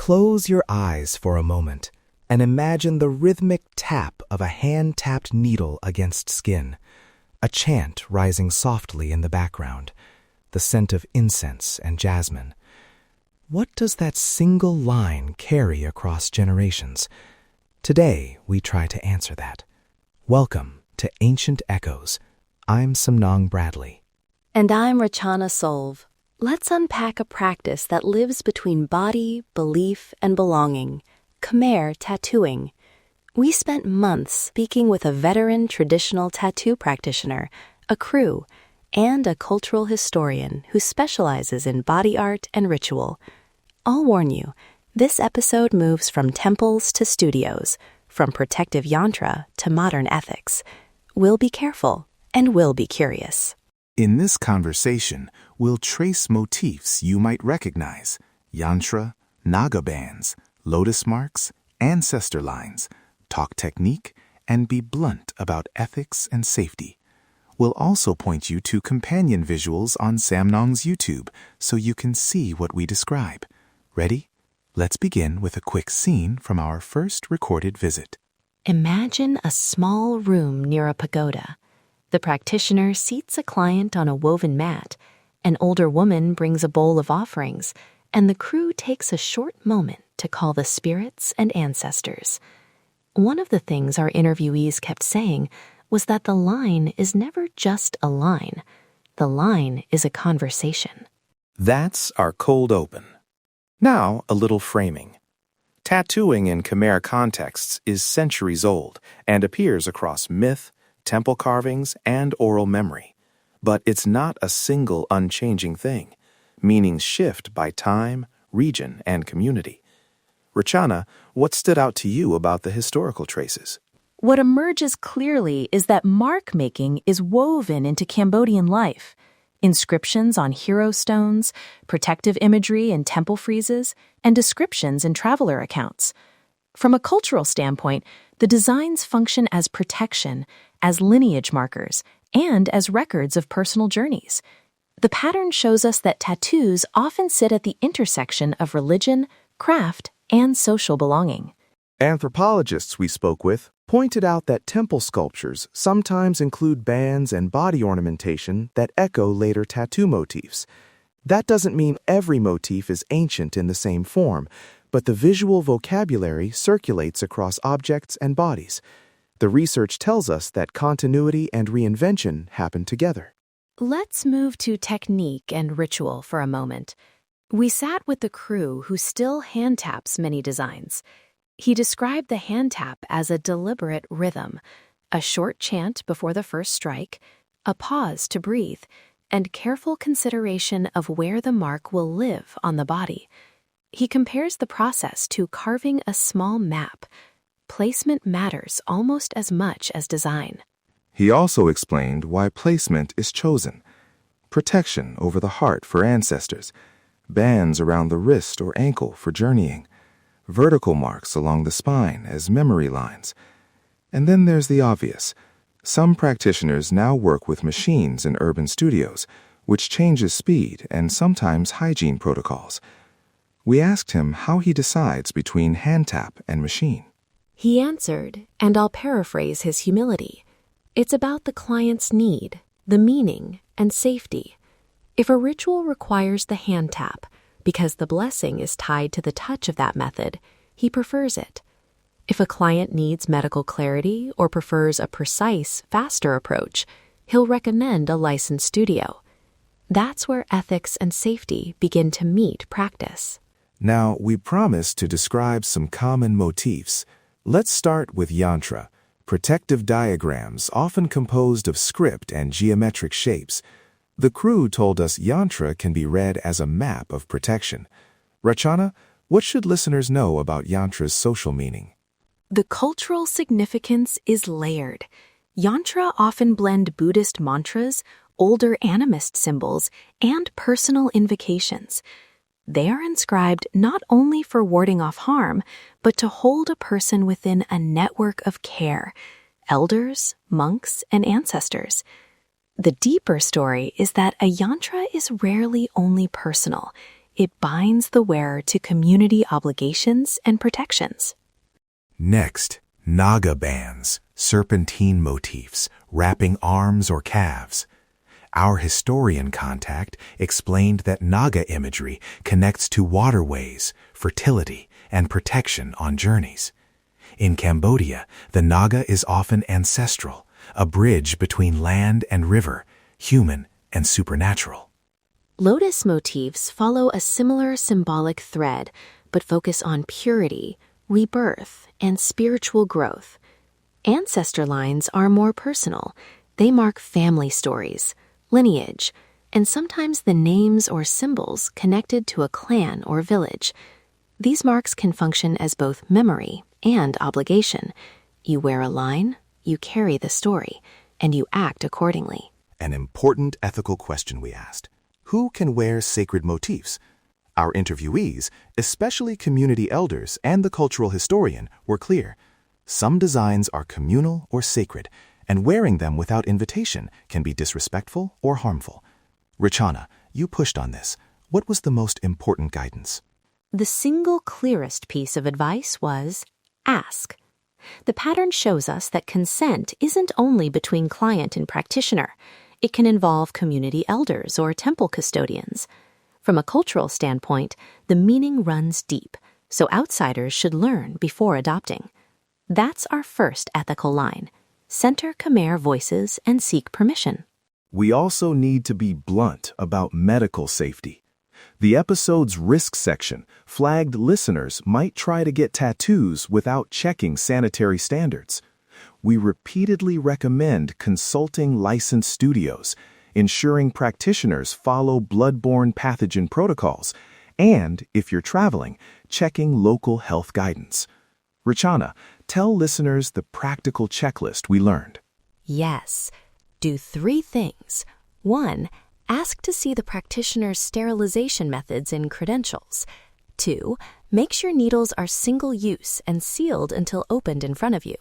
Close your eyes for a moment and imagine the rhythmic tap of a hand-tapped needle against skin, a chant rising softly in the background, the scent of incense and jasmine. What does that single line carry across generations? Today, we try to answer that. Welcome to Ancient Echoes. I'm Samnang Bradley. And I'm Rachana Solve. Let's unpack a practice that lives between body, belief, and belonging, Khmer tattooing. We spent months speaking with a veteran traditional tattoo practitioner, a crew, and a cultural historian who specializes in body art and ritual. I'll warn you, this episode moves from temples to studios, from protective yantra to modern ethics. We'll be careful, and we'll be curious. In this conversation, we'll trace motifs you might recognize: yantra, naga bands, lotus marks, ancestor lines, talk technique, and be blunt about ethics and safety. We'll also point you to companion visuals on Samnang's YouTube so you can see what we describe. Ready? Let's begin with a quick scene from our first recorded visit. Imagine a small room near a pagoda. The practitioner seats a client on a woven mat. An older woman brings a bowl of offerings, and the crew takes a short moment to call the spirits and ancestors. One of the things our interviewees kept saying was that the line is never just a line. The line is a conversation. That's our cold open. Now, a little framing. Tattooing in Khmer contexts is centuries old and appears across myth, temple carvings, and oral memory. But it's not a single unchanging thing. Meanings shift by time, region, and community. Rachana, what stood out to you about the historical traces? What emerges clearly is that mark-making is woven into Cambodian life. Inscriptions on hero stones, protective imagery in temple friezes, and descriptions in traveler accounts. From a cultural standpoint, the designs function as protection, as lineage markers, and as records of personal journeys. The pattern shows us that tattoos often sit at the intersection of religion, craft, and social belonging. Anthropologists we spoke with pointed out that temple sculptures sometimes include bands and body ornamentation that echo later tattoo motifs. That doesn't mean every motif is ancient in the same form, but the visual vocabulary circulates across objects and bodies. The research tells us that continuity and reinvention happen together. Let's move to technique and ritual for a moment. We sat with the crew who still hand taps many designs. He described the hand tap as a deliberate rhythm, a short chant before the first strike, a pause to breathe, and careful consideration of where the mark will live on the body. He compares the process to carving a small map. Placement matters almost as much as design. He also explained why placement is chosen: protection over the heart for ancestors, bands around the wrist or ankle for journeying, vertical marks along the spine as memory lines. And then there's the obvious. Some practitioners now work with machines in urban studios, which changes speed and sometimes hygiene protocols. We asked him how he decides between hand tap and machine. He answered, and I'll paraphrase his humility. It's about the client's need, the meaning, and safety. If a ritual requires the hand tap, because the blessing is tied to the touch of that method, he prefers it. If a client needs medical clarity or prefers a precise, faster approach, he'll recommend a licensed studio. That's where ethics and safety begin to meet practice. Now, we promised to describe some common motifs. Let's start with yantra, protective diagrams often composed of script and geometric shapes. The crew told us yantra can be read as a map of protection. Rachana, what should listeners know about yantra's social meaning? The cultural significance is layered. Yantra often blend Buddhist mantras, older animist symbols, and personal invocations. They are inscribed not only for warding off harm, but to hold a person within a network of care, elders, monks, and ancestors. The deeper story is that a yantra is rarely only personal. it binds the wearer to community obligations and protections. Next, naga bands, serpentine motifs, wrapping arms or calves. Our historian contact explained that naga imagery connects to waterways, fertility, and protection on journeys. In Cambodia, the naga is often ancestral, a bridge between land and river, human and supernatural. Lotus motifs follow a similar symbolic thread, but focus on purity, rebirth, and spiritual growth. Ancestor lines are more personal. They mark family stories, lineage, and sometimes the names or symbols connected to a clan or village. These marks can function as both memory and obligation. You wear a line, you carry the story, and you act accordingly. An important ethical question we asked. Who can wear sacred motifs? Our interviewees, especially community elders and the cultural historian, were clear. Some designs are communal or sacred, and wearing them without invitation can be disrespectful or harmful. Richana, you pushed on this. What was the most important guidance? The single clearest piece of advice was ask. The pattern shows us that consent isn't only between client and practitioner. It can involve community elders or temple custodians. From a cultural standpoint, the meaning runs deep, so outsiders should learn before adopting. That's our first ethical line. Center Khmer voices and seek permission. We also need to be blunt about medical safety. The episode's risk section flagged listeners might try to get tattoos without checking sanitary standards. We repeatedly recommend consulting licensed studios, ensuring practitioners follow blood-borne pathogen protocols, and, if you're traveling, checking local health guidance. Richana, tell listeners the practical checklist we learned. Yes. Do 3 things. 1. Ask to see the practitioner's sterilization methods and credentials. 2. Make sure needles are single-use and sealed until opened in front of you.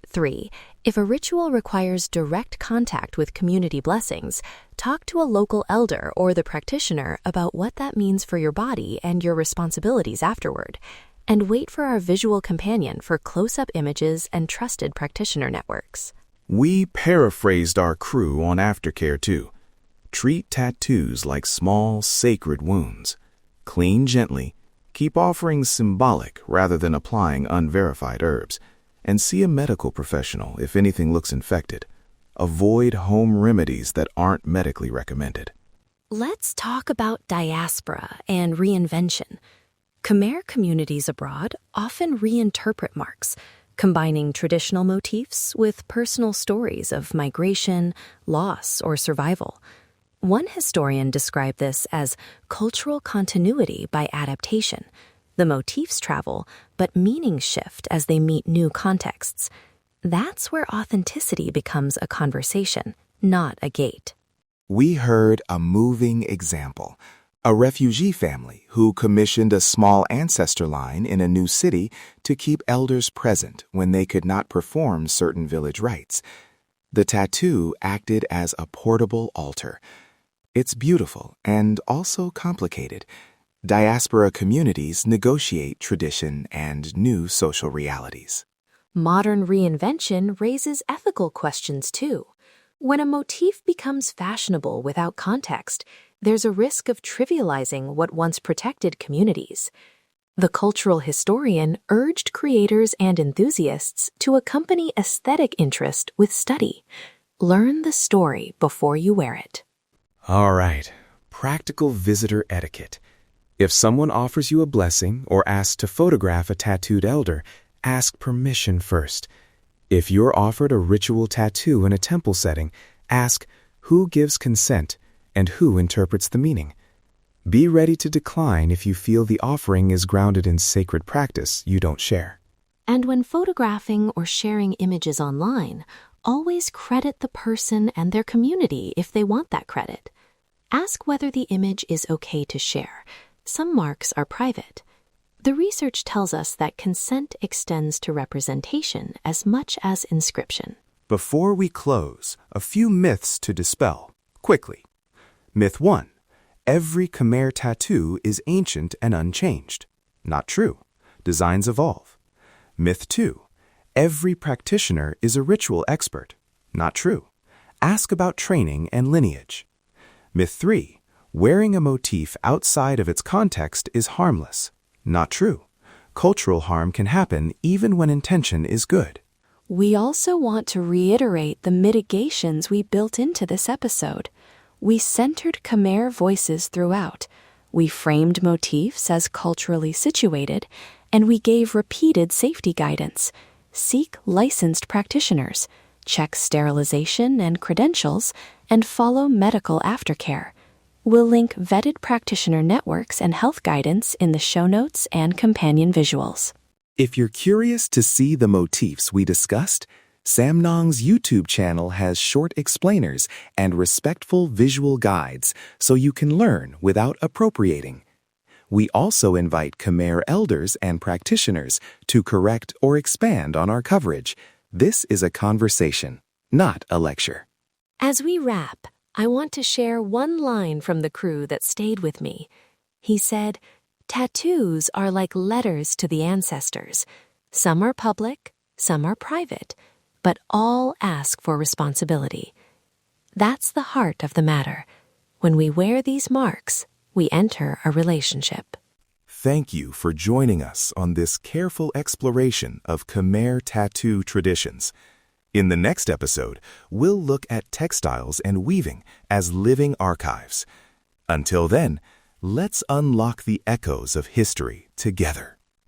3. If a ritual requires direct contact with community blessings, talk to a local elder or the practitioner about what that means for your body and your responsibilities afterward. And wait for our visual companion for close-up images and trusted practitioner networks. We paraphrased our crew on aftercare too. Treat tattoos like small, sacred wounds. Clean gently, keep offerings symbolic rather than applying unverified herbs, and see a medical professional if anything looks infected. Avoid home remedies that aren't medically recommended. Let's talk about diaspora and reinvention. Khmer communities abroad often reinterpret marks, combining traditional motifs with personal stories of migration, loss, or survival. One historian described this as cultural continuity by adaptation. The motifs travel, but meanings shift as they meet new contexts. That's where authenticity becomes a conversation, not a gate. We heard a moving example. A refugee family who commissioned a small ancestor line in a new city to keep elders present when they could not perform certain village rites. The tattoo acted as a portable altar. It's beautiful and also complicated. Diaspora communities negotiate tradition and new social realities. Modern reinvention raises ethical questions too. When a motif becomes fashionable without context, there's a risk of trivializing what once protected communities. The cultural historian urged creators and enthusiasts to accompany aesthetic interest with study. Learn the story before you wear it. All right, practical visitor etiquette. If someone offers you a blessing or asks to photograph a tattooed elder, ask permission first. If you're offered a ritual tattoo in a temple setting, ask who gives consent and who interprets the meaning. Be ready to decline if you feel the offering is grounded in sacred practice you don't share. And when photographing or sharing images online, always credit the person and their community if they want that credit. Ask whether the image is okay to share. Some marks are private. The research tells us that consent extends to representation as much as inscription. Before we close, a few myths to dispel, quickly. Myth 1. Every Khmer tattoo is ancient and unchanged. Not true. Designs evolve. Myth 2. Every practitioner is a ritual expert. Not true. Ask about training and lineage. Myth 3. Wearing a motif outside of its context is harmless. Not true. Cultural harm can happen even when intention is good. We also want to reiterate the mitigations we built into this episode. We centered Khmer voices throughout. We framed motifs as culturally situated, and we gave repeated safety guidance. Seek licensed practitioners, check sterilization and credentials, and follow medical aftercare. We'll link vetted practitioner networks and health guidance in the show notes and companion visuals. If you're curious to see the motifs we discussed, Samnang's YouTube channel has short explainers and respectful visual guides so you can learn without appropriating. We also invite Khmer elders and practitioners to correct or expand on our coverage. This is a conversation, not a lecture. As we wrap, I want to share one line from the crew that stayed with me. He said, "Tattoos are like letters to the ancestors. Some are public, some are private, but all ask for responsibility." That's the heart of the matter. When we wear these marks, we enter a relationship. Thank you for joining us on this careful exploration of Khmer tattoo traditions. In the next episode, we'll look at textiles and weaving as living archives. Until then, let's unlock the echoes of history together.